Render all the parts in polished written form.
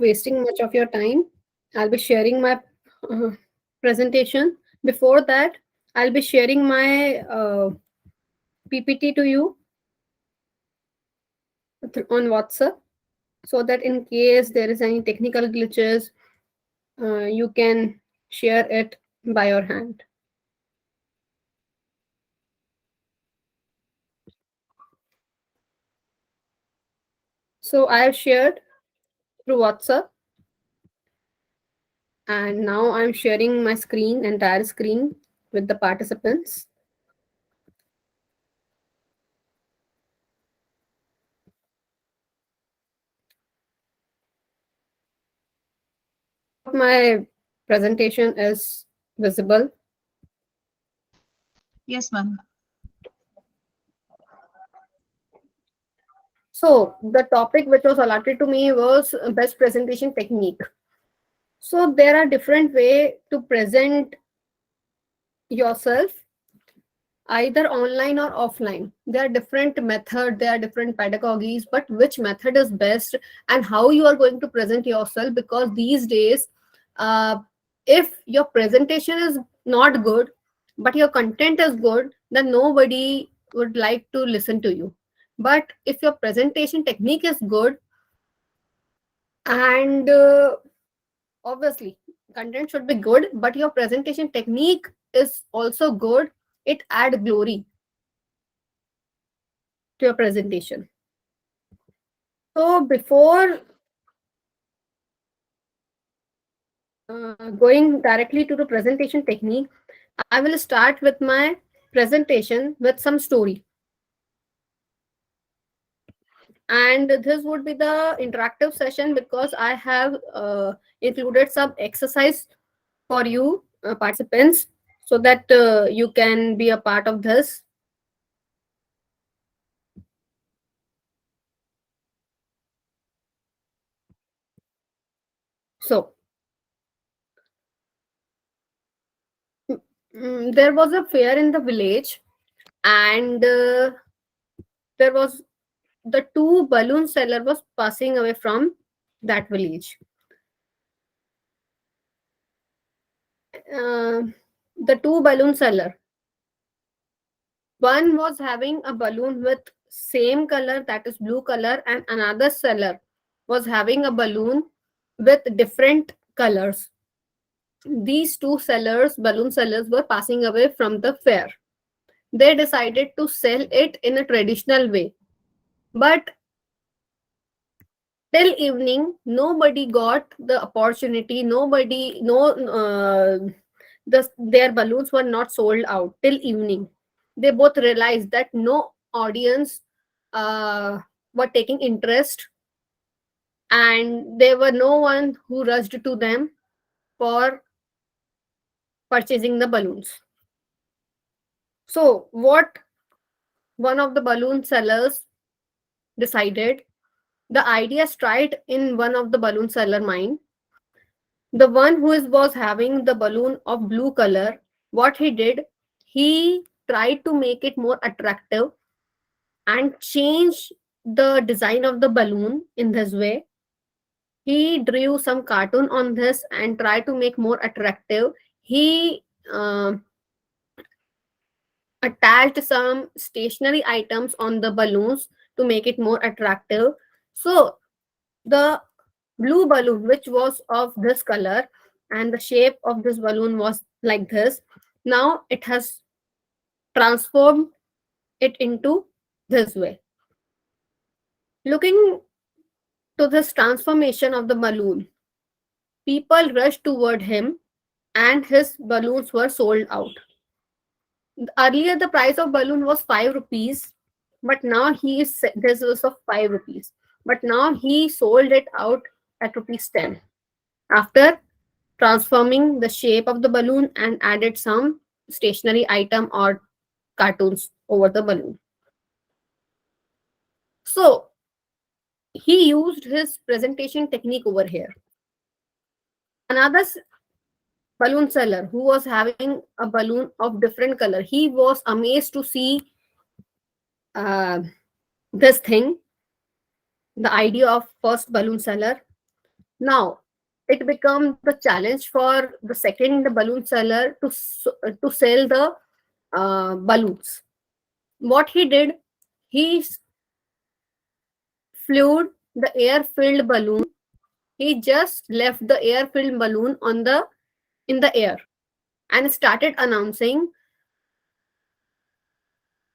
wasting much of your time, I'll be sharing my uh, presentation. Before that, I'll be sharing my PPT to you on WhatsApp so that in case there is any technical glitches, you can share it by your hand. So I have shared through WhatsApp, and now I'm sharing my screen, entire screen, with the participants. My presentation is visible. Yes, ma'am. So the topic which was allotted to me was best presentation technique. So there are different way to present yourself, either online or offline. There are different method, there are different pedagogies, but which method is best and how you are going to present yourself, because these days, uh, if your presentation is not good but your content is good, then nobody would like to listen to you. But if your presentation technique is good, and obviously content should be good, but your presentation technique is also good, it add glory to your presentation. So before going directly to the presentation technique, I will start with my presentation with some story. And this would be the interactive session because I have included some exercise for you participants so that you can be a part of this. So there was a fair in the village, and there was the two balloon seller was passing away from that village. uh, the two balloon seller, one was having a balloon with same color, that is blue color, and another seller was having a balloon with different colors. These two sellers, balloon sellers, were passing away from the fair. They decided to sell it in a traditional way, but till evening nobody got the opportunity, nobody no their balloons were not sold out till evening. They both realized that no audience uh, were taking interest, and there were no one who rushed to them for purchasing the balloons. So what one of the balloon sellers decided, the idea struck in one of the balloon seller mind. The one who was having the balloon of blue color, what he did, he tried to make it more attractive and change the design of the balloon in this way. He drew some cartoon on this and tried to make more attractive. He attached some stationary items on the balloons to make it more attractive. So the blue balloon, which was of this color, and the shape of this balloon was like this, now it has transformed it into this way. Looking to this transformation of the balloon, people rushed toward him and his balloons were sold out. Earlier the price of balloon was 5 rupees, but now this was of 5 rupees, but now he sold it out at rupees 10 after transforming the shape of the balloon and added some stationary item or cartoons over the balloon. So he used his presentation technique over here. Another balloon seller who was having a balloon of different color, he was amazed to see this thing, the idea of first balloon seller. Now it becomes the challenge for the second balloon seller to sell the balloons. What he did, he flew the air-filled balloon. He just left the air-filled balloon on the in the air and started announcing,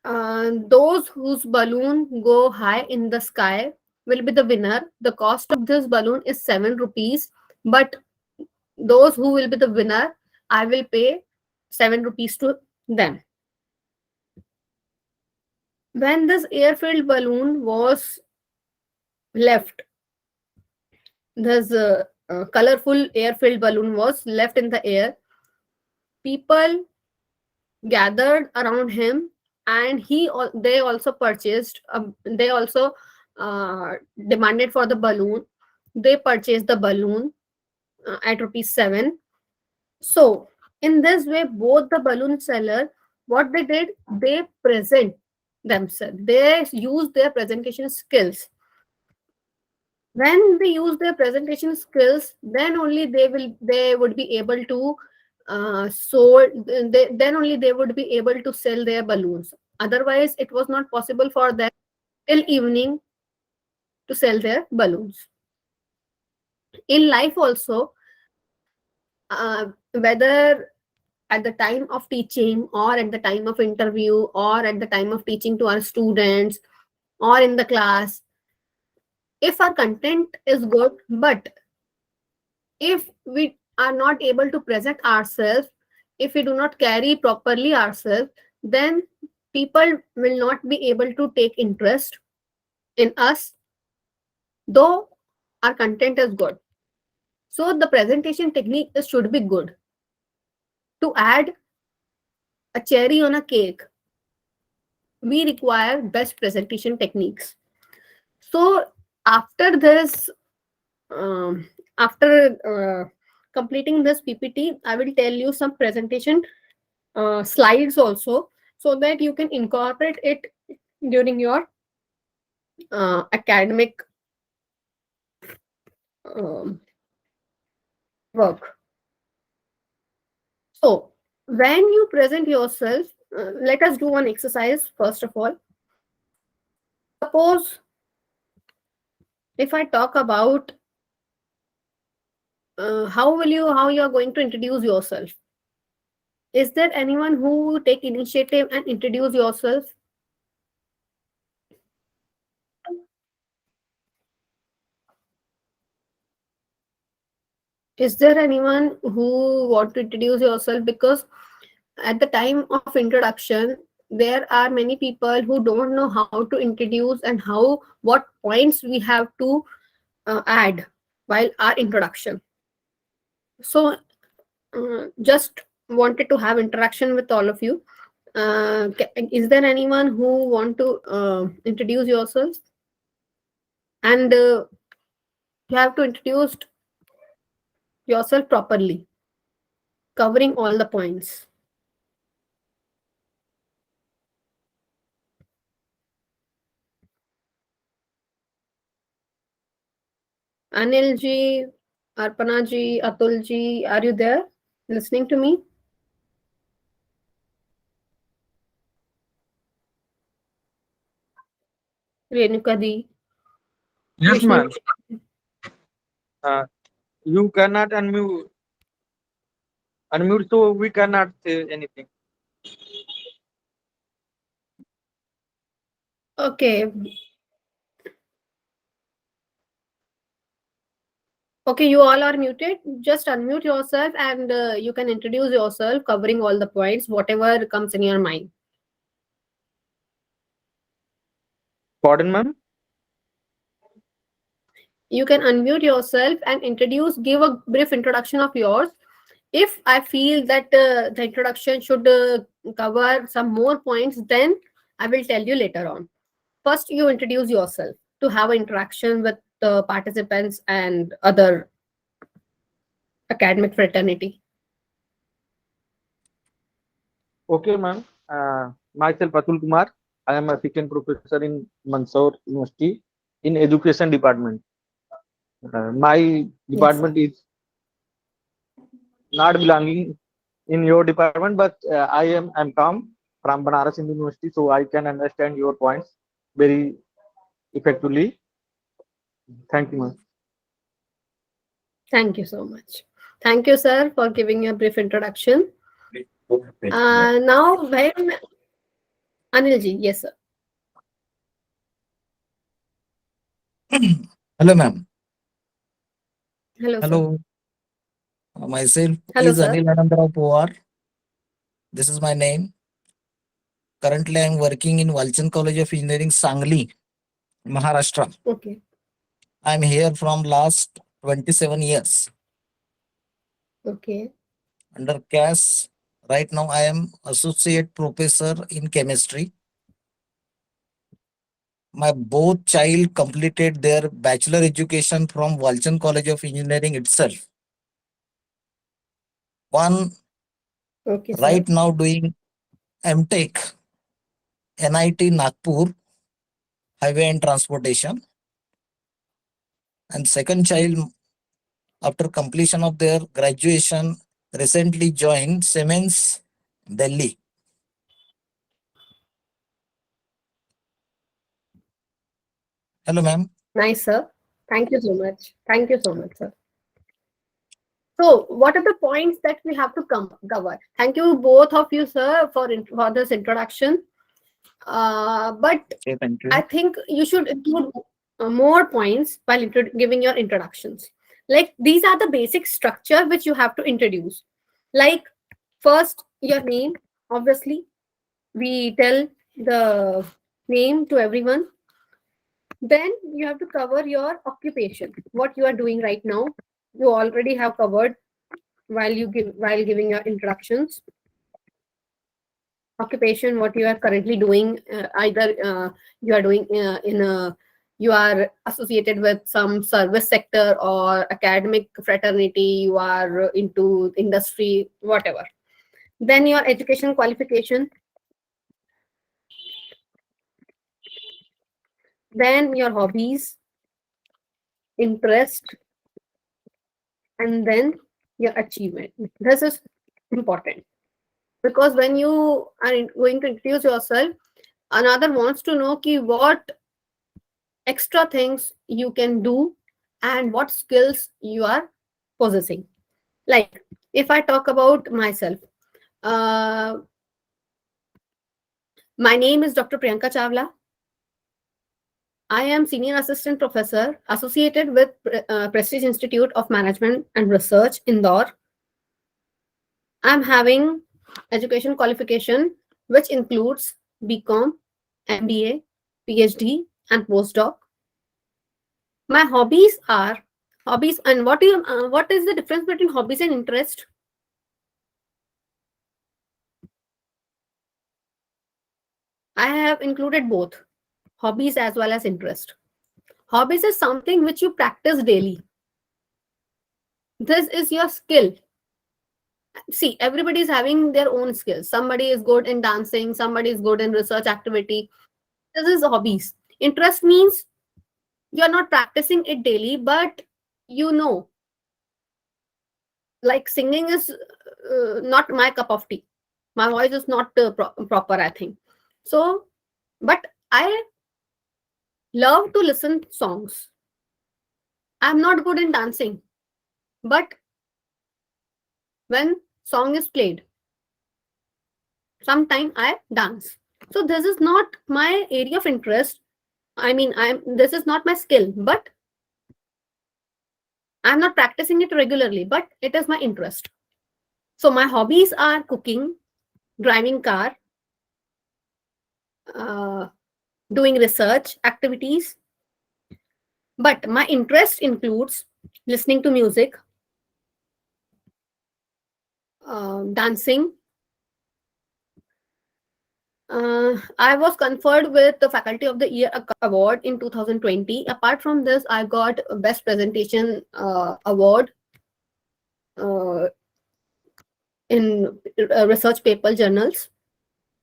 those whose balloon go high in the sky will be the winner. The cost of this balloon is 7 rupees, but those who will be the winner, I will pay 7 rupees to them. When this air-filled balloon was left, this colorful air-filled balloon was left in the air. People gathered around him, and they also purchased. They also uh, demanded for the balloon. They purchased the balloon at rupees 7. So in this way, both the balloon seller, what they did, they present themselves. They use their presentation skills. When they use their presentation skills, then only they would be able to then only they would be able to sell their balloons. Otherwise it was not possible for them till evening to sell their balloons. In life also, whether at the time of teaching or at the time of interview or at the time of teaching to our students or in the class, if our content is good, but if we are not able to present ourselves, if we do not carry properly ourselves, then people will not be able to take interest in us, though our content is good. So the presentation technique should be good. To add a cherry on a cake, we require best presentation techniques. So after this, after completing this PPT, I will tell you some presentation slides also, so that you can incorporate it during your academic um, work. So when you present yourself, let us do one exercise first of all. Suppose if I talk about how you are going to introduce yourself. Is there anyone who take initiative and introduce yourself? Is there anyone who want to introduce yourself? Because at the time of introduction, there are many people who don't know how to introduce and what points we have to add while our introduction. So just wanted to have interaction with all of you. Is there anyone who want to introduce yourselves? And you have to introduce yourself properly, covering all the points. Anil ji, Arpana ji, Atul ji, are you there listening to me? Renuka di, Yes, Vishnu. ma'am. Uh, you cannot unmute, so we cannot say anything. Okay. Okay, you all are muted. Just unmute yourself and you can introduce yourself, covering all the points, whatever comes in your mind. Pardon, ma'am. You can unmute yourself and give a brief introduction of yours. If I feel that the introduction should cover some more points, then I will tell you later on. First, you introduce yourself to have an interaction with the participants and other academic fraternity. Okay, ma'am. Myself Atul Kumar. I am a second professor in Mansoor University in Education Department. My Yes, department sir. is not belonging in your department, but I'm calm from Banaras Hindu University, so I can understand your points very effectively. Thank you, ma'am. Thank you so much. Thank you, sir, for giving a brief introduction. Now, when Anilji, yes, sir. Hello, ma'am. Hello, sir. Hello. Myself Hello, is sir. Anil Anandarao Pawar. This is my name. Currently, I am working in Walchand College of Engineering, Sangli, Maharashtra. Okay. I am here from last 27 years. Okay. Under CAS, right now I am associate professor in chemistry. My both child completed their bachelor education from Walchand College of Engineering itself. One Okay, sir. right now doing MTech, NIT Nagpur, Highway and Transportation. And second child, after completion of their graduation, recently joined Siemens, Delhi. Hello, ma'am. Nice, sir. Thank you so much. Thank you so much, sir. So, what are the points that we have to cover? Thank you, both of you, sir, for this introduction. But Okay, thank I you. think you should include more points while giving your introductions. Like these are the basic structure which you have to introduce. Like first, your name. Obviously, we tell the name to everyone. Then you have to cover your occupation, what you are doing right now. You already have covered while giving your introductions. Occupation, what you are currently doing, either you are doing in a you are associated with some service sector or academic fraternity, you are into industry, whatever. Then your education qualification, then your hobbies, interest, and then your achievement. This is important because when you are going to introduce yourself, another wants to know ki what extra things you can do and what skills you are possessing. Like if I talk about myself, uh, my name is Dr. Priyanka Chawla. I am senior assistant professor associated with Prestige Institute of Management and Research, Indore. I'm having education qualification which includes BCom, MBA, PhD, and postdoc. My hobbies are hobbies, and what is the difference between hobbies and interest? I have included both hobbies as well as interest. Hobbies is something which you practice daily. This is your skill. See, everybody is having their own skills. Somebody is good in dancing, somebody is good in research activity. This is hobbies. Interest means you are not practicing it daily, but you know, like singing is not my cup of tea. My voice is not proper, I think. So, but I love to listen songs. I'm not good in dancing, but when song is played, sometime I dance. So this is not my area of interest. I mean, I'm this is not my skill, but I'm not practicing it regularly, but it is my interest. So my hobbies are cooking, driving car, uh, doing research activities, but my interest includes listening to music, dancing. I was conferred with the Faculty of the Year award in 2020. Apart from this, I got a Best Presentation award uh, in research paper journals.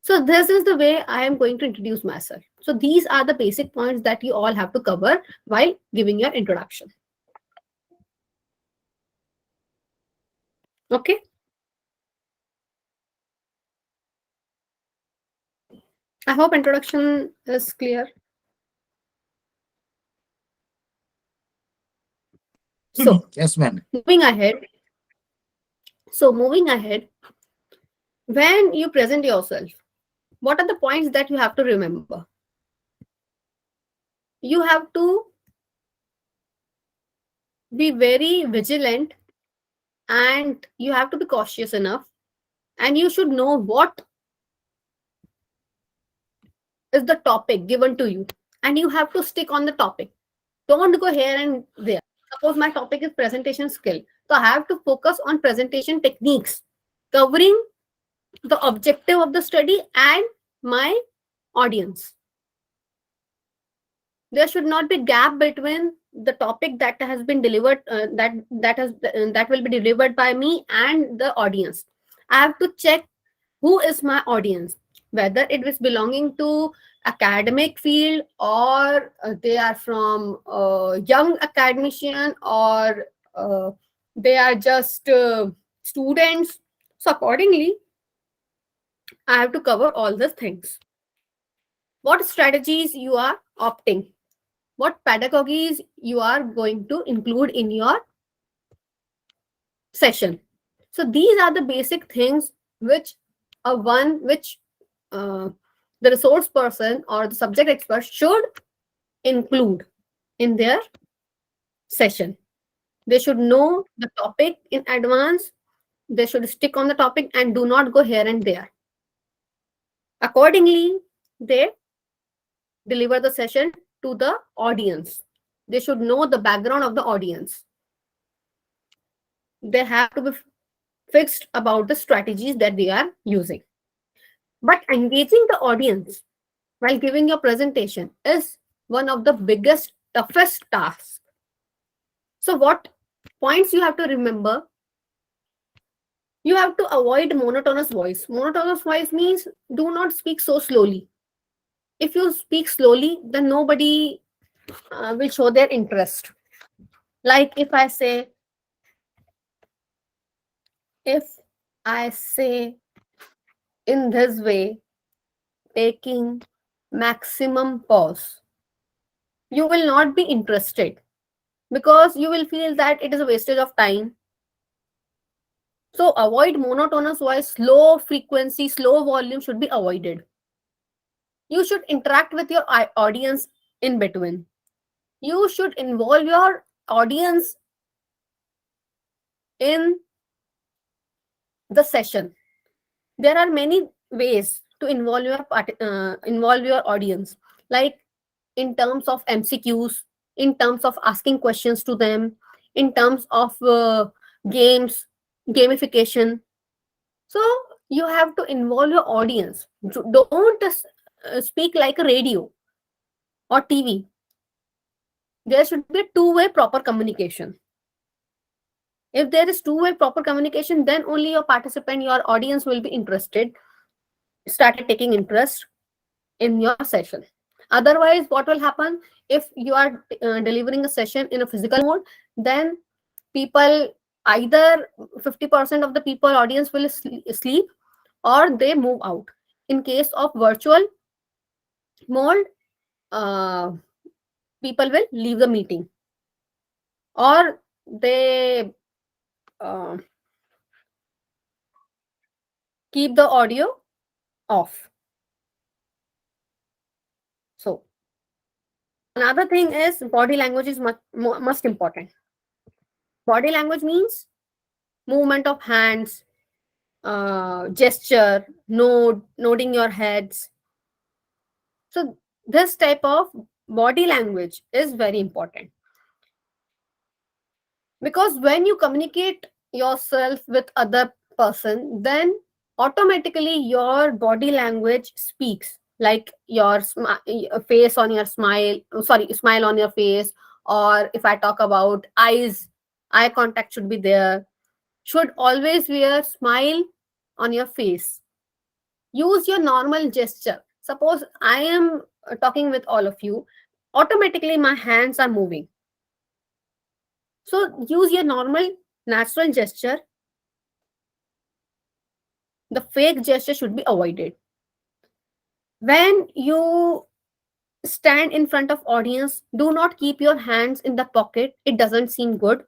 So this is the way I am going to introduce myself. So these are the basic points that you all have to cover while giving your introduction. Okay. I hope introduction is clear. So Yes, ma'am. moving ahead. So moving ahead, when you present yourself, what are the points that you have to remember? You have to be very vigilant, and you have to be cautious enough, and you should know what is the topic given to you, and you have to stick on the topic. Don't go here and there. Suppose my topic is presentation skill, so I have to focus on presentation techniques, covering the objective of the study and my audience. There should not be gap between the topic that has been delivered, that will be delivered by me and the audience. I have to check who is my audience, whether it is belonging to academic field, or they are from young academician, or they are just students. So accordingly, I have to cover all these things. What strategies you are opting, what pedagogies you are going to include in your session. So these are the basic things which which uh, the resource person or the subject expert should include in their session. They should know the topic in advance. They should stick on the topic and do not go here and there. Accordingly, they deliver the session to the audience. They should know the background of the audience. They have to be fixed about the strategies that they are using. But engaging the audience while giving your presentation is one of the biggest, toughest tasks. So, what points you have to remember? You have to avoid monotonous voice. Monotonous voice means do not speak so slowly. If you speak slowly, then nobody will show their interest. Like if I say in this way, taking maximum pause, you will not be interested, because you will feel that it is a wastage of time. So avoid monotonous voice, slow frequency, slow volume should be avoided. You should interact with your audience in between. You should involve your audience in the session. There are many ways to involve your audience, like in terms of MCQs, in terms of asking questions to them, in terms of games, gamification. So you have to involve your audience. Don't speak like a radio or TV. There should be a two-way proper communication. If there is two-way proper communication, then only your participant, your audience will be interested, started taking interest in your session. Otherwise, what will happen if you are delivering a session in a physical mode? Then people, either 50% of the people audience will sleep, or they move out. In case of virtual mode, uh, people will leave the meeting, or they uh, keep the audio off. So another thing is body language is most important. Body language means movement of hands, gesture, nodding your heads. So this type of body language is very important, because when you communicate yourself with other person, then automatically your body language speaks, like your face on your smile, sorry, smile on your face. Or if I talk about eyes, eye contact should be there, should always be a smile on your face. Use your normal gesture. Suppose I am talking with all of you, automatically my hands are moving. So use your normal natural gesture The fake gesture should be avoided. When you stand in front of audience, do not keep your hands in the pocket. It doesn't seem good.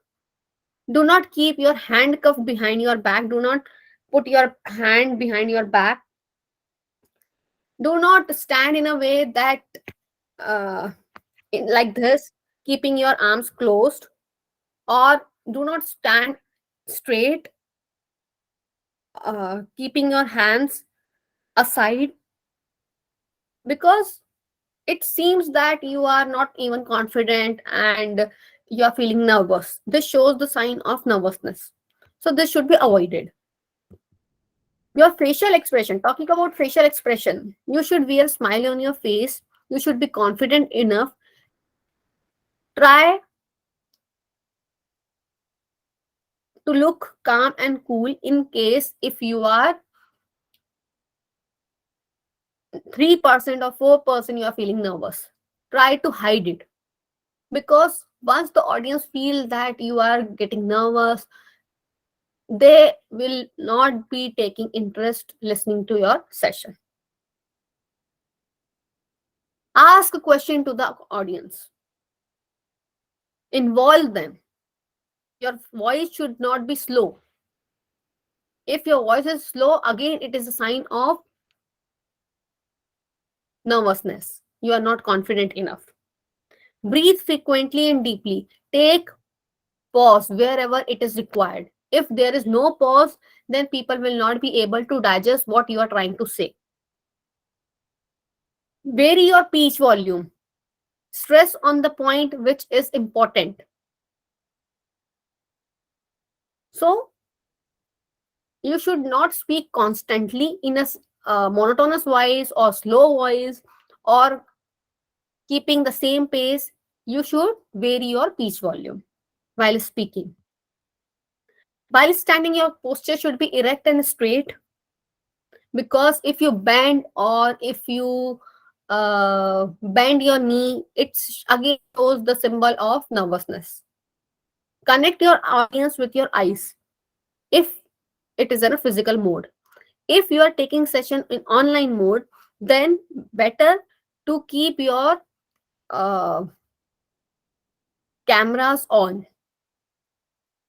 Do not keep your handcuff behind your back. Do not put your hand behind your back. Do not stand in a way that uh, like this, keeping your arms closed, or do not stand straight, keeping your hands aside, because it seems that you are not even confident and you are feeling nervous. This shows the sign of nervousness. So this should be avoided. Your facial expression, talking about facial expression, you should wear a smile on your face. You should be confident enough. Try to look calm and cool in case if you are 3% or 4% you are feeling nervous. Try to hide it, because once the audience feel that you are getting nervous, they will not be taking interest listening to your session. Ask a question to the audience. Involve them. Your voice should not be slow. If your voice is slow, again, it is a sign of nervousness. You are not confident enough. Breathe frequently and deeply. Take pause wherever it is required. If there is no pause, then people will not be able to digest what you are trying to say. Vary your pitch volume. Stress on the point which is important. So, you should not speak constantly in a monotonous voice or slow voice or keeping the same pace. You should vary your pitch volume while speaking. While standing, your posture should be erect and straight, because if you bend or if you bend your knee, it's again shows the symbol of nervousness. Connect your audience with your eyes if it is in a physical mode. If you are taking session in online mode, then better to keep your uh, cameras on,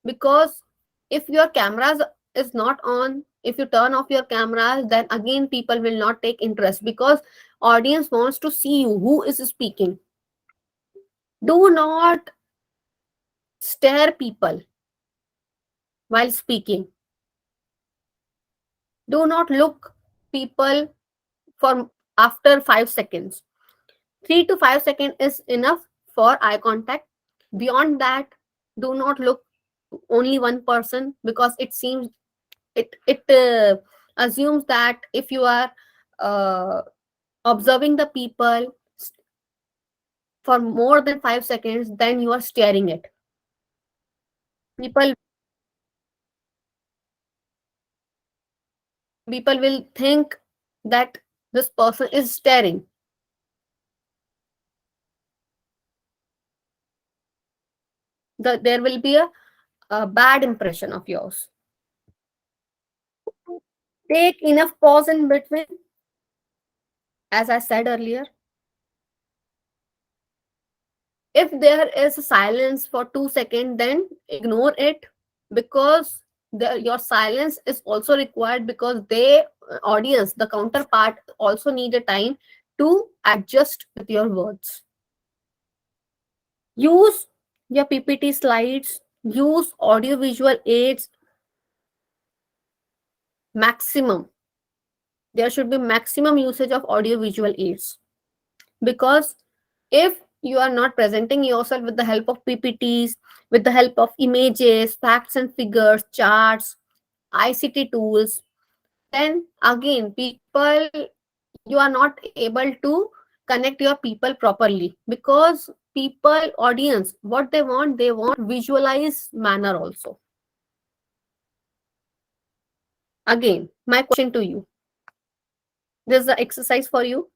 because if your cameras is not on, if you turn off your cameras, then again people will not take interest, because audience wants to see you who is speaking. Do not stare people while speaking. Do not look people for after 5 seconds. 3 to 5 seconds is enough for eye contact. Beyond that, do not look only one person, because it seems it assumes that if you are uh, observing the people for more than 5 seconds, then you are staring it. People people will think that this person is staring. There will be a bad impression of yours. Take enough pause in between. As I said earlier, if there is silence for 2 seconds, then ignore it, because your silence is also required, because they audience, the counterpart, also need a time to adjust with your words. Use your PPT slides, use audio visual aids maximum. There should be maximum usage of audio visual aids, because if you are not presenting yourself with the help of PPTs, with the help of images, facts and figures, charts, ICT tools, then again people, you are not able to connect your people properly, because people audience what they want visualize manner also. Again, my question to you, this is the exercise for you.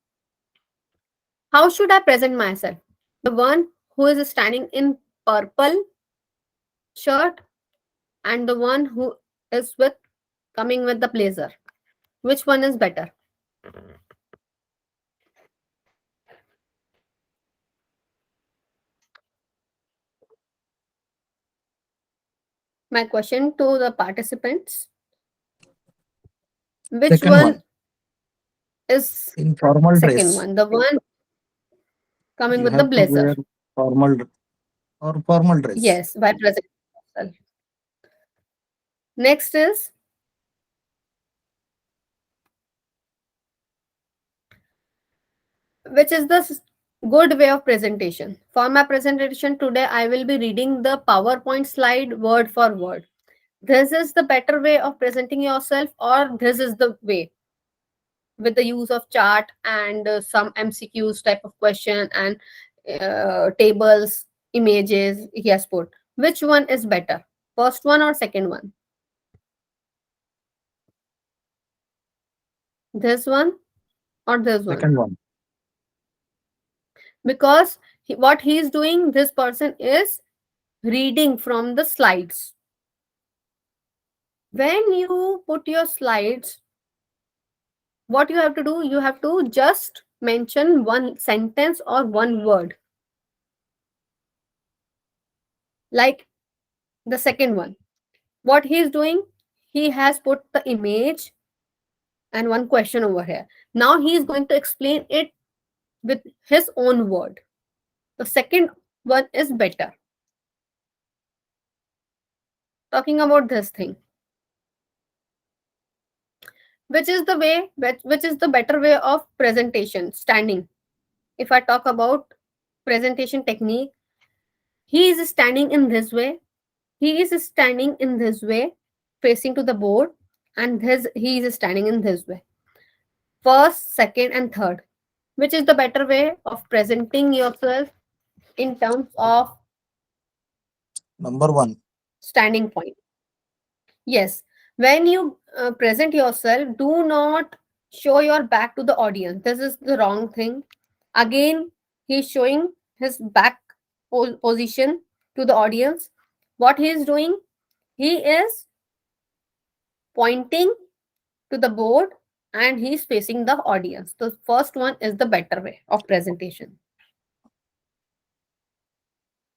How should I present myself? The one who is standing in purple shirt, and the one who is with coming with the blazer. Which one is better? My question to the participants: which Second one, one is in formal second dress, one? The one coming you with the have to blazer. wear formal or formal dress. Yes, by presenting yourself. Next is, which is the good way of presentation? For my presentation today, I will be reading the PowerPoint slide word for word. This is the better way of presenting yourself, or this is the way with the use of chart and some MCQs type of question and tables, images he has put. Which one is better? First one or second one? This one or this one? Second one. Because what he is doing, this person is reading from the slides. When you put your slides, what you have to do, you have to just mention one sentence or one word. Like the second one, what he is doing, he has put the image and one question over here. Now he is going to explain it with his own word. The second one is better. Talking about this thing, which is the way, which is the better way of presentation? Standing. If I talk about presentation technique, he is standing in this way, he is standing in this way, facing to the board, and this he is standing in this way. First, second, and third. Which is the better way of presenting yourself in terms of Number one. standing point? Yes. When you present yourself, do not show your back to the audience. This is the wrong thing. Again, he's showing his back position to the audience. What he is doing, he is pointing to the board and he's facing the audience. The first one is the better way of presentation.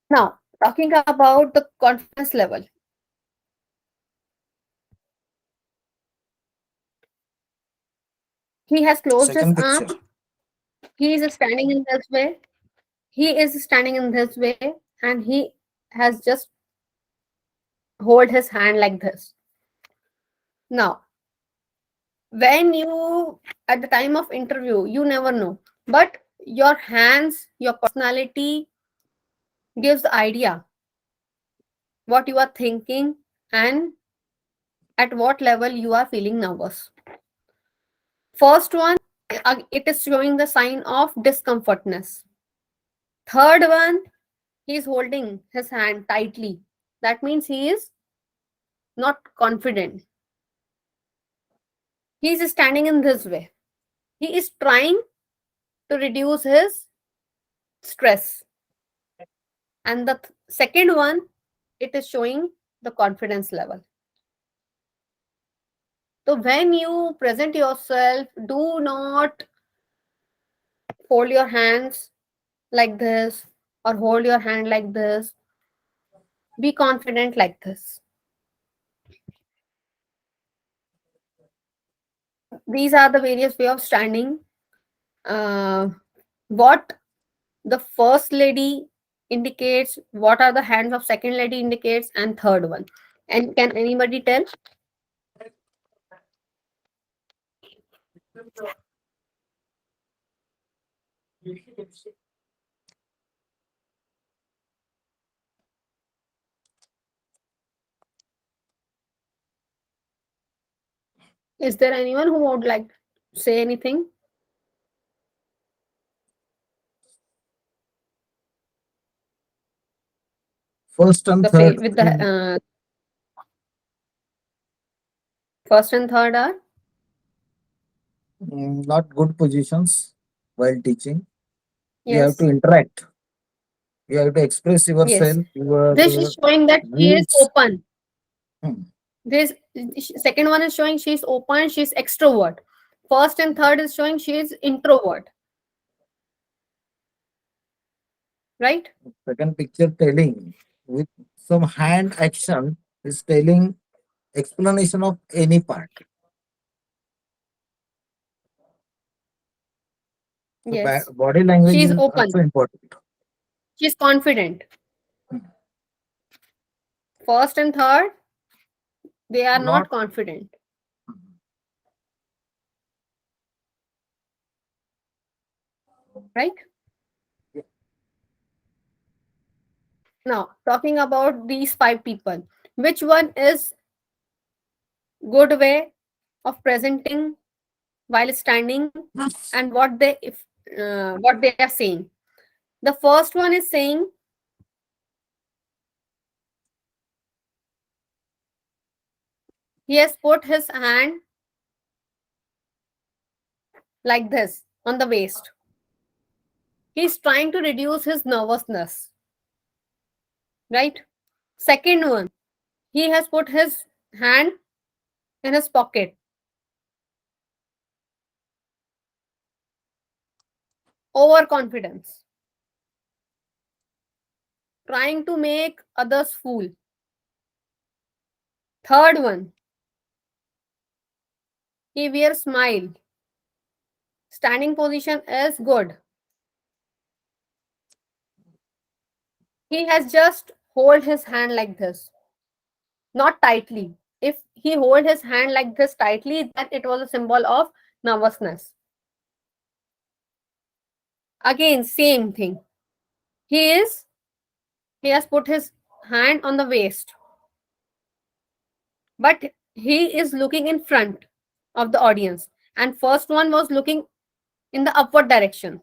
Now, talking about the confidence level. He has closed his Second picture. arm. He is standing in this way. He is standing in this way and he has just hold his hand like this. Now, when you at the time of interview, you never know, but your hands, your personality gives the idea what you are thinking and at what level you are feeling nervous. First one, it is showing the sign of discomfortness. Third one, he is holding his hand tightly. That means he is not confident. He is standing in this way. He is trying to reduce his stress. And the second one, it is showing the confidence level. So when you present yourself, do not fold your hands like this or hold your hand like this. Be confident like this. These are the various way of standing. What the first lady indicates, what are the hands of second lady indicates, and third one. And can anybody tell? Is there anyone who would like to say anything? First and The third. with the first and third are Not good positions while teaching. You have to yes, interact. You have to express yes. yourself, This is your showing that he is views. open. Hmm. This second one is showing she's open, she's extrovert. First and third is showing she is introvert, right? Second picture telling with some hand action is telling explanation of any part. So Yes. body language She's is open. also important. She's confident. First and third, they are Not not confident, right? Now, talking about these five people, which one is good way of presenting while standing and what they are saying? The first one is saying he has put his hand like this on the waist. He's trying to reduce his nervousness, right? Second one, he has put his hand in his pocket. Overconfidence. Trying to make others fool. Third one, he wears smile. Standing position is good. He has just hold his hand like this, not tightly. If he hold his hand like this tightly, then it was a symbol of nervousness. Again, same thing. He is he has put his hand on the waist, but he is looking in front of the audience. And first one was looking in the upward direction.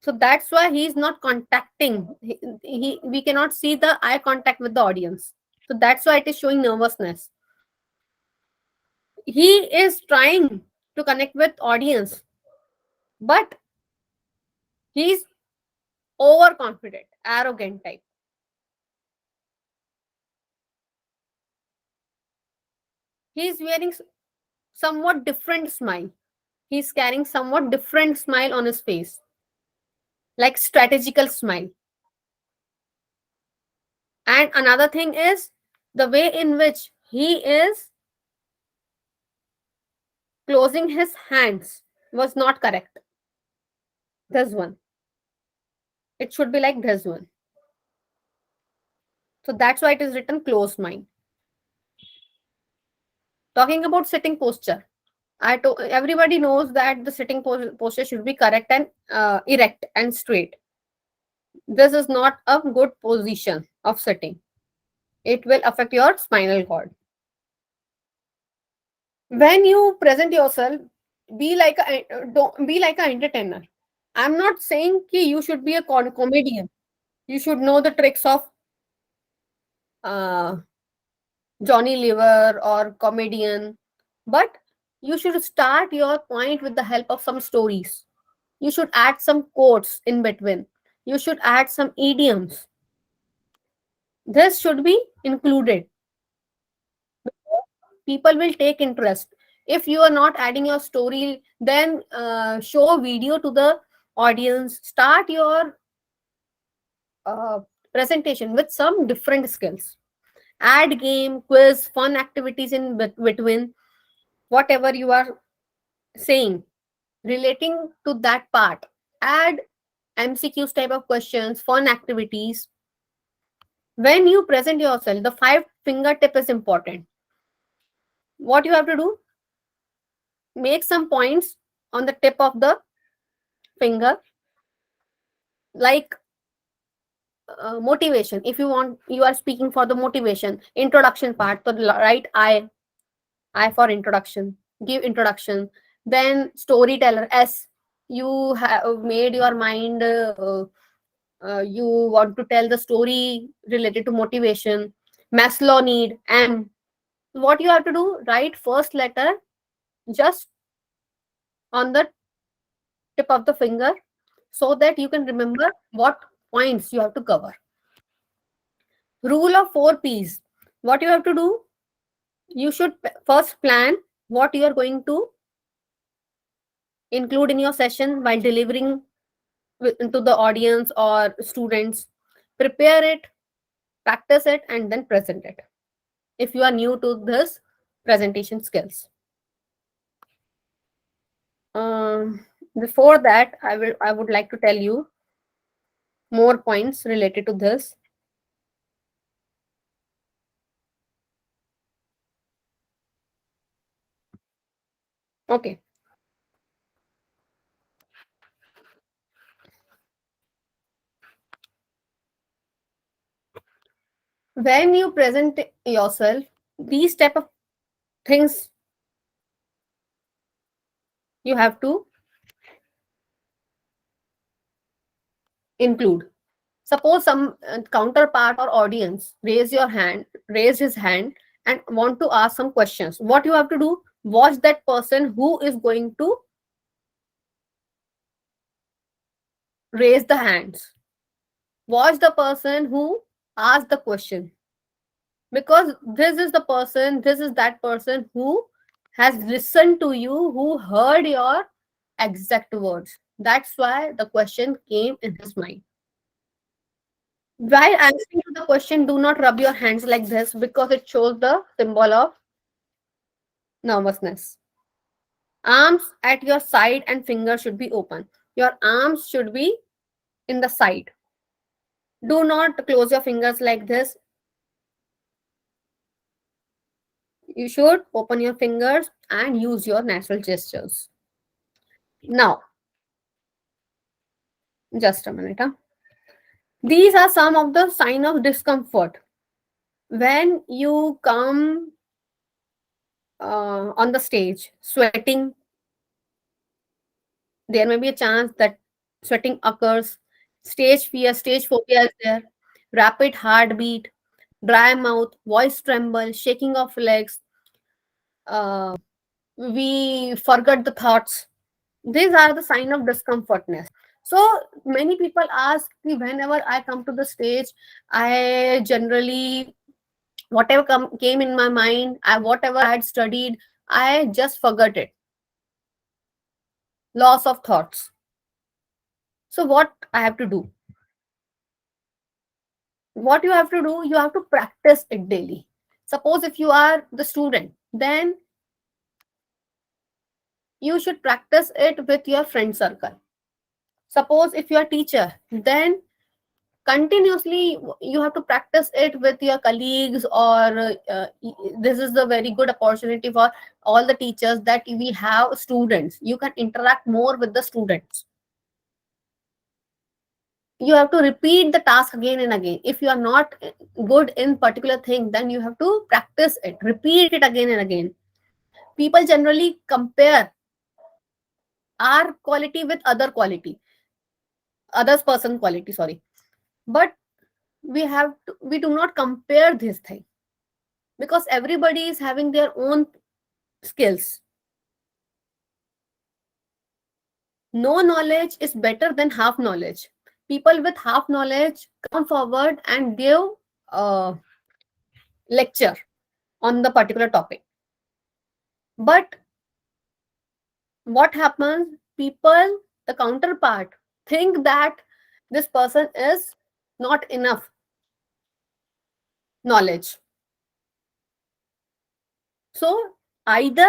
So that's why he's not contacting. We cannot see the eye contact with the audience. So that's why it is showing nervousness. He is trying to connect with audience, but he's overconfident, arrogant type. He's wearing somewhat different smile. He's carrying somewhat different smile on his face, like strategical smile. And another thing is the way in which he is closing his hands was not correct. This one. It should be like this one. So that's why it is written closed mind. Talking about sitting posture. Everybody knows that the sitting posture should be correct and erect and straight. This is not a good position of sitting. It will affect your spinal cord. When you present yourself, don't be like an entertainer. I'm not saying ki you should be a comedian. You should know the tricks of uh, Johnny Liver or comedian, but you should start your point with the help of some stories. You should add some quotes in between. You should add some idioms. This should be included. People will take interest. If you are not adding your story, then show video to the audience. Start your uh, presentation with some different skills. Add game, quiz, fun activities in between whatever you are saying relating to that part. Add MCQs type of questions, fun activities. When you present yourself, the five finger tip is important. What you have to do, make some points on the tip of the finger, like motivation. If you want, you are speaking for the motivation introduction part, so right I for introduction, give introduction. Then storyteller, S, you have made your mind, you want to tell the story related to motivation. Maslow need, M. What you have to do, write first letter just on the tip of the finger so that you can remember what points you have to cover. Rule of 4 P's. What you have to do, You should first plan what you are going to include in your session while delivering to the audience or students. Prepare it, practice it, and then present it if you are new to this presentation skills. Before that, I would like to tell you more points related to this. Okay. When you present yourself, these type of things you have to include. Suppose some counterpart or audience raise his hand and want to ask some questions. What you have to do? Watch that person who is going to raise the hands. Watch the person who asked the question, because this is that person who has listened to you, who heard your exact words. That's why the question came in his mind. While answering to the question, do not rub your hands like this because it shows the symbol of nervousness. Arms at your side and fingers should be open. Your arms should be in the side. Do not close your fingers like this. You should open your fingers and use your natural gestures. Now, just a minute. These are some of the sign of discomfort. When you come on the stage, sweating, there may be a chance that sweating occurs. Stage fear, stage phobia is there. Rapid heartbeat, dry mouth, voice tremble, shaking of legs. We forget the thoughts. These are the sign of discomfortness. So many people ask me, whenever I come to the stage, I generally, whatever came in my mind, whatever I had studied, I just forgot it. Loss of thoughts. So what I have to do? What you have to do, you have to practice it daily. Suppose if you are the student, then you should practice it with your friend circle. Suppose if you are teacher, then continuously you have to practice it with your colleagues, or this is the very good opportunity for all the teachers that we have students. You can interact more with the students. You have to repeat the task again and again. If you are not good in particular thing, then you have to practice it, repeat it again and again. People generally compare our quality with others person quality, sorry. But we do not compare this thing, because everybody is having their own skills. No knowledge is better than half knowledge. People with half knowledge come forward and give a lecture on the particular topic. But what happens? People, the counterpart, think that this person is not enough knowledge. So either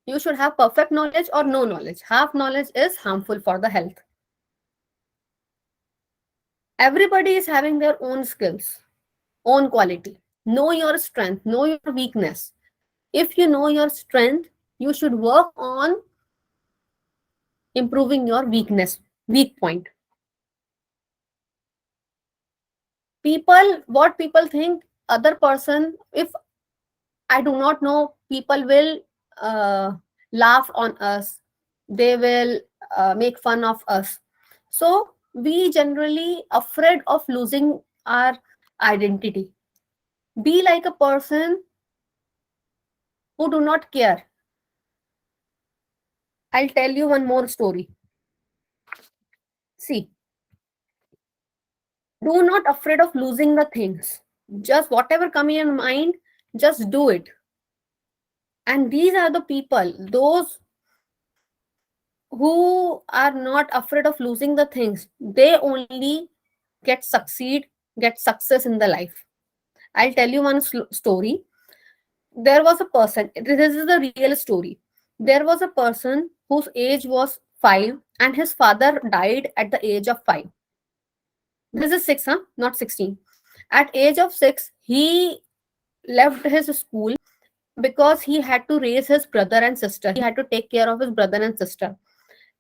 you should have perfect knowledge or no knowledge. Half knowledge is harmful for the health. Everybody is having their own skills, own quality. Know your strength, know your weakness. If you know your strength, you should work on improving your weak point. What people think, other person, if I do not know, people will uh, laugh on us. They will make fun of us. So we generally afraid of losing our identity. Be like a person who do not care. I'll tell you one more story. See, do not afraid of losing the things. Just whatever come in your mind, just do it. And these are the people, those who are not afraid of losing the things, they only get success in the life. I'll tell you one story. There was a person, this is the real story. There was a person whose age was 5 and his father died at the age of 5. This is 6, huh? Not 16. At age of 6, he left his school because he had to raise his brother and sister. He had to take care of his brother and sister.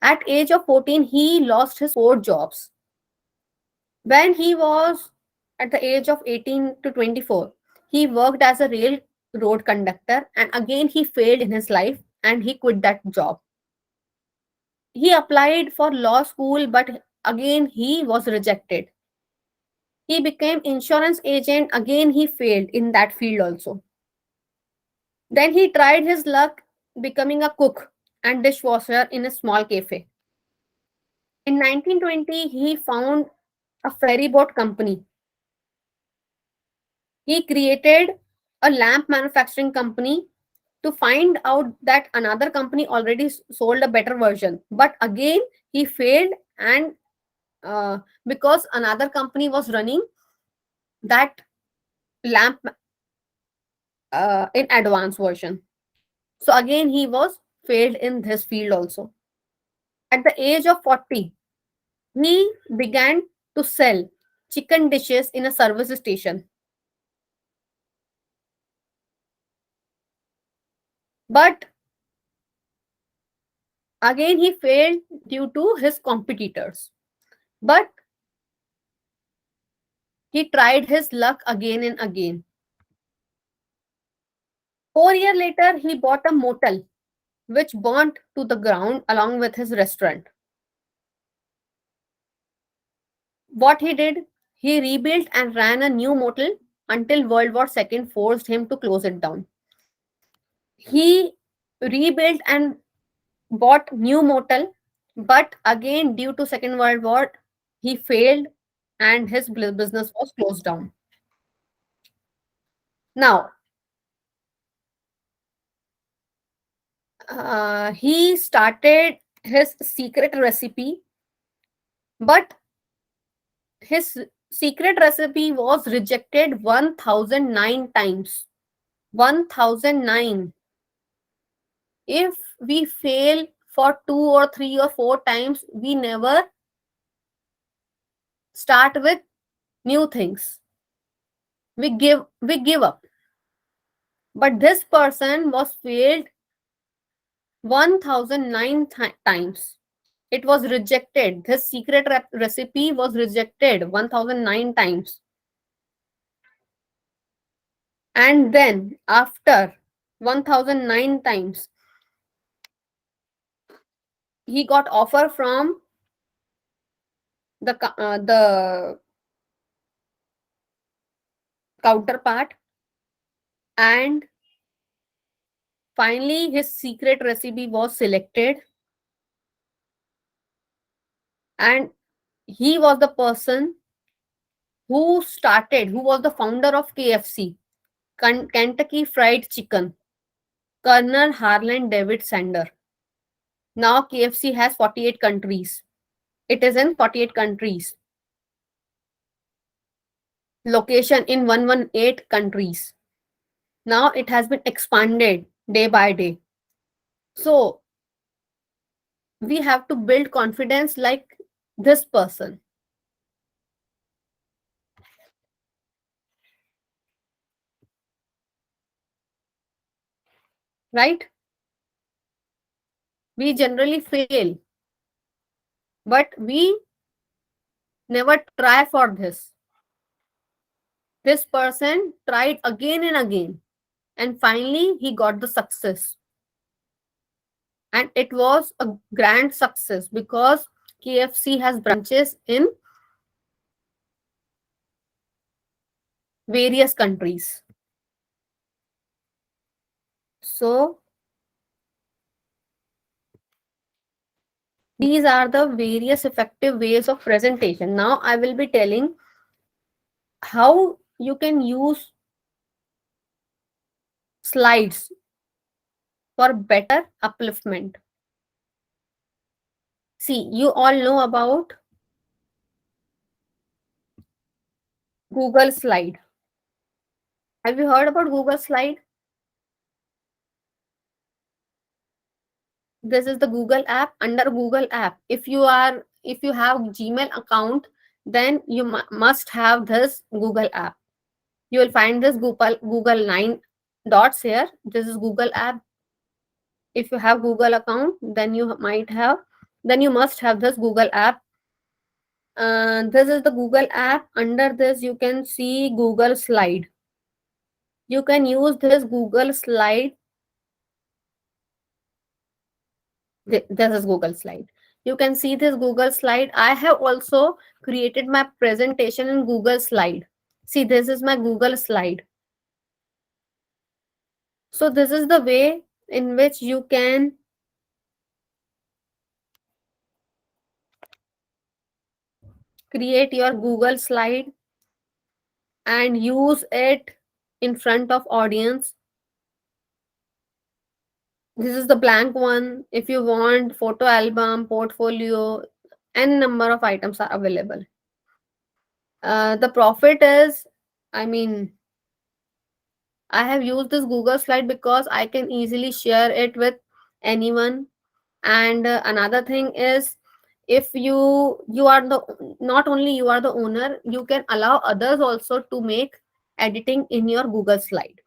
At age of 14, he lost his 4 jobs. When he was at the age of 18 to 24, he worked as a railroad conductor and again he failed in his life and he quit that job. He applied for law school but again he was rejected. He became insurance agent, again he failed in that field also. Then he tried his luck becoming a cook and dishwasher in a small cafe. In 1920, he found a ferry boat company. He created a lamp manufacturing company to find out that another company already sold a better version. But again, he failed, and because another company was running that lamp in advanced version. So again, he was failed in this field also. At the age of 40, he began to sell chicken dishes in a service station. But again, he failed due to his competitors. But he tried his luck again and again. 4 years later, he bought a motel which burnt to the ground along with his restaurant. What he did, he rebuilt and ran a new motel until World War II forced him to close it down. He rebuilt and bought new motel, but again due to Second World War, he failed and his business was closed down. Now, he started his secret recipe, but his secret recipe was rejected 1009 times. 1009. If we fail for 2 or 3 or 4 times, we never start with new things. We give up. But this person was failed 1009 times. It was rejected. This secret recipe was rejected 1009 times. And then after 1009 times, he got offer from the counterpart, and finally his secret recipe was selected, and he was the person who was the founder of KFC, Kentucky Fried Chicken, Colonel Harlan David Sander. Now KFC has 48 countries. It is in 48 countries. Location in 118 countries. Now it has been expanded day by day. So we have to build confidence like this person, right? We generally fail, but we never try for this. This person tried again and again, and finally he got the success. And it was a grand success because KFC has branches in various countries. So these are the various effective ways of presentation. Now I will be telling how you can use slides for better upliftment. See, you all know about Google Slide. Have you heard about Google Slide? This is the Google app. Under Google app, if you have Gmail account, then you must have this Google app. You will find this Google 9 dots here. This is Google app. If you have Google account, then you must have this Google app. This is the Google app. Under this you can see Google Slide. You can use this Google Slide. This is Google Slide. You can see this Google Slide. I have also created my presentation in Google Slide. See, this is my Google Slide. So this is the way in which you can create your Google Slide and use it in front of audience. This is the blank one. If you want photo album, portfolio, n number of items are available. The profit is, I mean, I have used this Google Slide because I can easily share it with anyone. And another thing is, if you are the, not only you are the owner, you can allow others also to make editing in your Google Slide.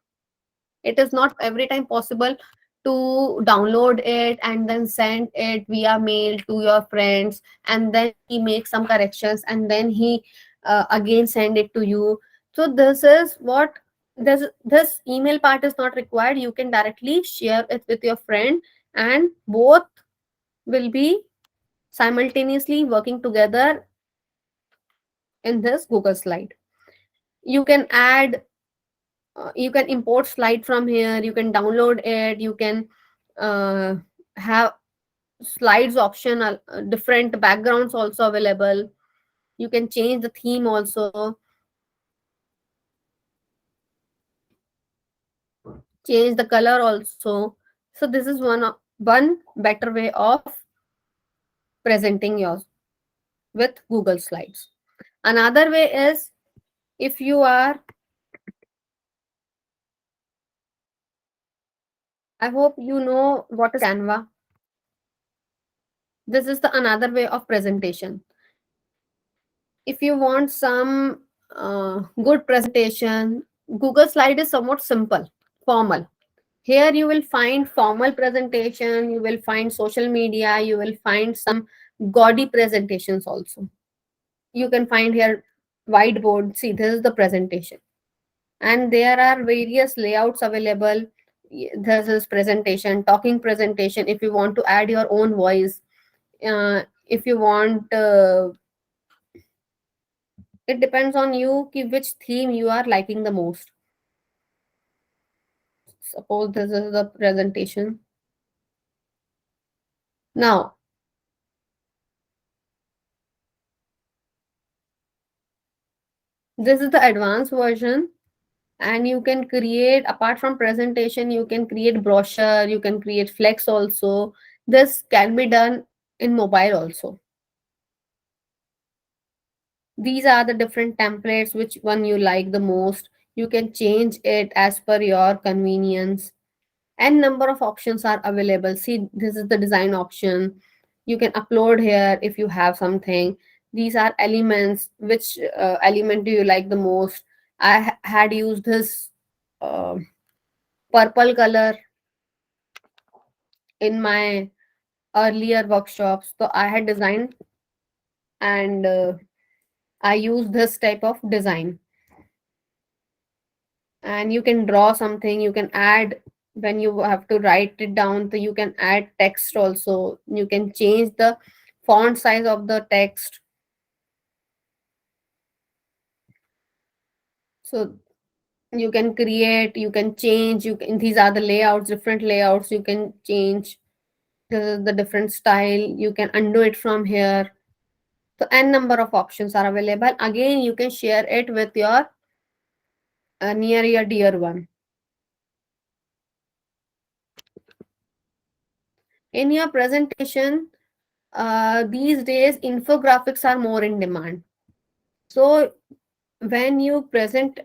It is not every time possible to download it and then send it via mail to your friends, and then he makes some corrections, and then he again send it to you. So this is what, this email part is not required. You can directly share it with your friend, and both will be simultaneously working together in this Google Slide. You can add, you can import slide from here, you can download it, you can have slides option, different backgrounds also available. You can change the theme also, change the color also. So this is one better way of presenting yours with Google Slides. Another way is, if you are, I hope you know what is Canva. This is the another way of presentation. If you want some good presentation, Google Slide is somewhat simple, formal. Here you will find formal presentation, you will find social media, you will find some gaudy presentations also. You can find here whiteboard. See, this is the presentation, and there are various layouts available. This is presentation, talking presentation. If you want to add your own voice, if you want, it depends on you which theme you are liking the most. Suppose this is the presentation. Now, this is the advanced version, and you can create, apart from presentation, you can create brochure, you can create flex also. This can be done in mobile also. These are the different templates, which one you like the most. You can change it as per your convenience. N number of options are available. See, this is the design option. You can upload here if you have something. These are elements. Which element do you like the most? I had used this uh, purple color in my earlier workshops. So I had designed, and I used this type of design. And you can draw something, you can add, when you have to write it down, so you can add text also. You can change the font size of the text. So you can create, you can change, you can, these are the layouts, different layouts you can change. This is the different style, you can undo it from here. So n number of options are available. Again, you can share it with your near your dear one. In your presentation, these days infographics are more in demand. So when you present,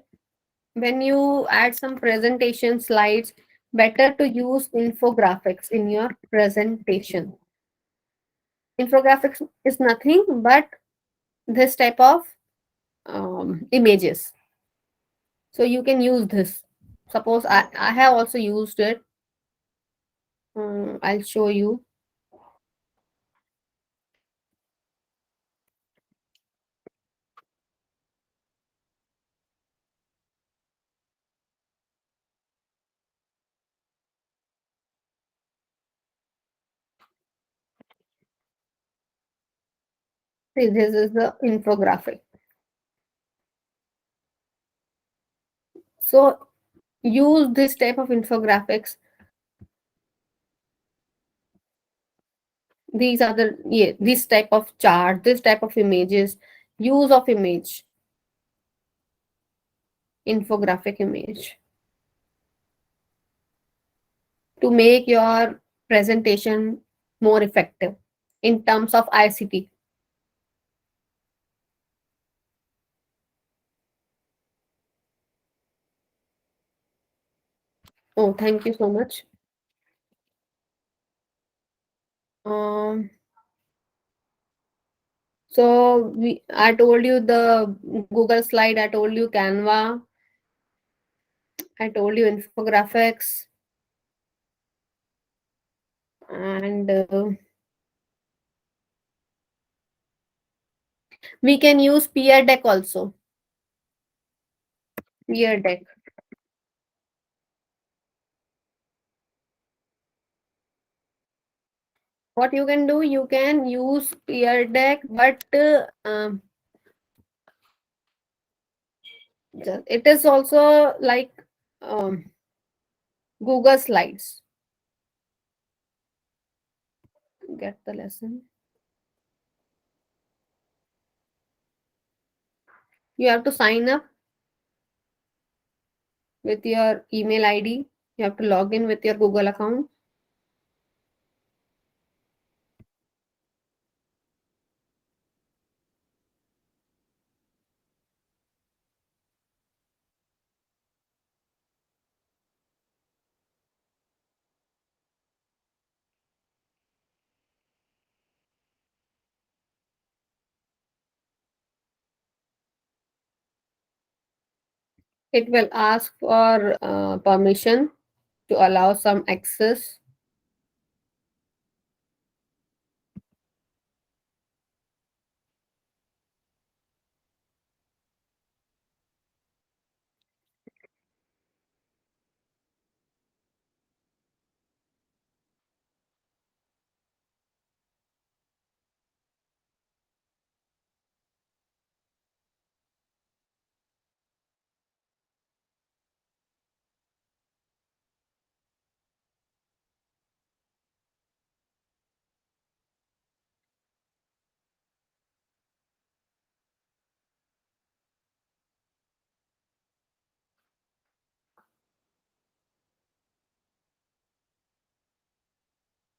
when you add some presentation slides, better to use infographics in your presentation. Infographics is nothing but this type of images. So you can use this. Suppose I have also used it. I'll show you. See, this is the infographic. So use this type of infographics. These are the, yeah, this type of chart, this type of images, use of image, infographic image, to make your presentation more effective in terms of ICT. Oh, thank you so much. Um, I told you the Google slide, I told you Canva, I told you infographics, and we can use peer deck also. Peer deck. What you can do, you can use peer deck, but it is also like Google Slides. Get the lesson. You have to sign up with your email ID. You have to log in with your Google account. It will ask for permission to allow some access.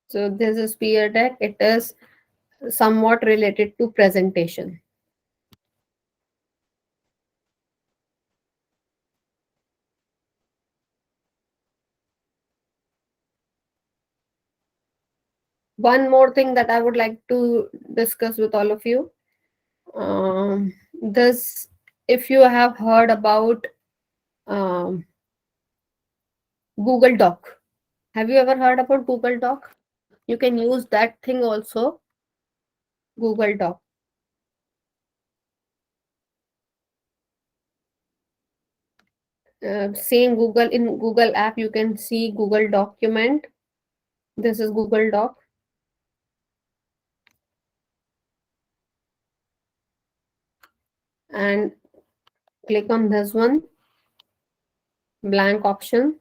So this is peer deck. It is somewhat related to presentation. One more thing that I would like to discuss with all of you. This, if you have heard about um, Google Doc. Have you ever heard about Google Doc? You can use that thing also, Google Doc. Same Google, in Google app, you can see Google Document. This is Google Doc. And click on this one, blank option.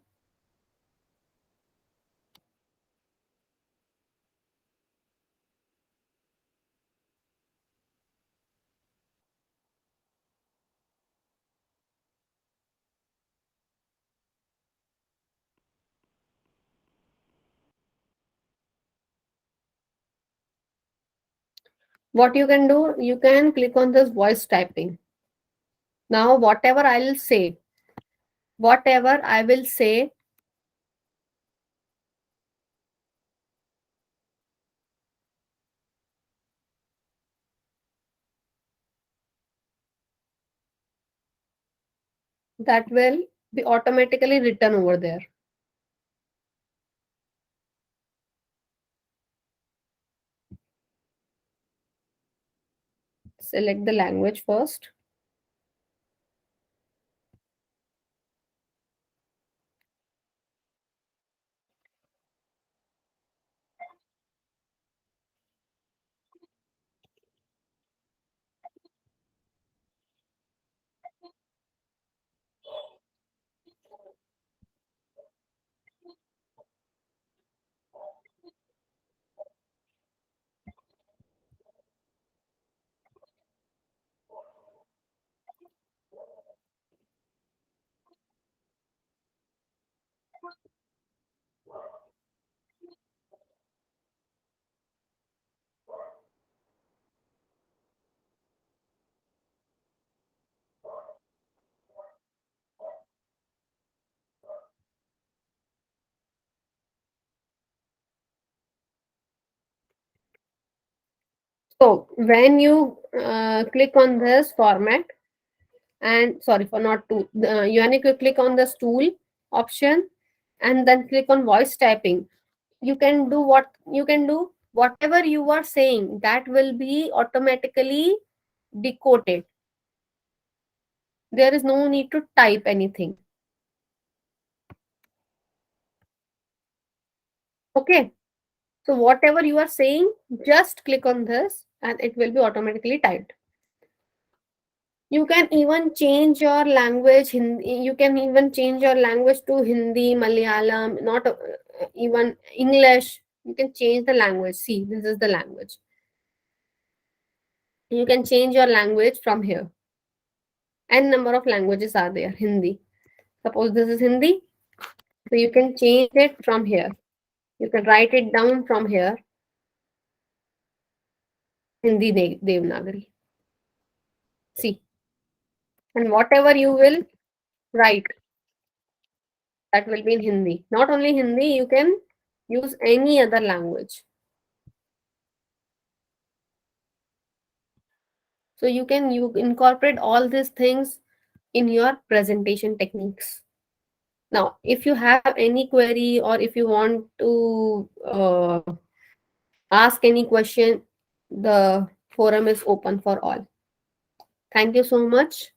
What you can do, you can click on this voice typing. Now, whatever I will say, that will be automatically written over there. Select the language first. So when you click on this format, and sorry for not to, you need to click on this tool option and then click on voice typing. You can do what you can do. Whatever you are saying, that will be automatically decoded. There is no need to type anything. Okay. So whatever you are saying, just click on this and it will be automatically typed. You can even change your language. You can even change your language to Hindi, Malayalam, not even English. You can change the language. See, this is the language. You can change your language from here. N number of languages are there. Hindi. Suppose this is Hindi. So you can change it from here. You can write it down from here. Hindi Devanagari. See. And whatever you will write, that will be in Hindi. Not only Hindi, you can use any other language. So you incorporate all these things in your presentation techniques. Now, if you have any query or if you want to ask any question, the forum is open for all. Thank you so much.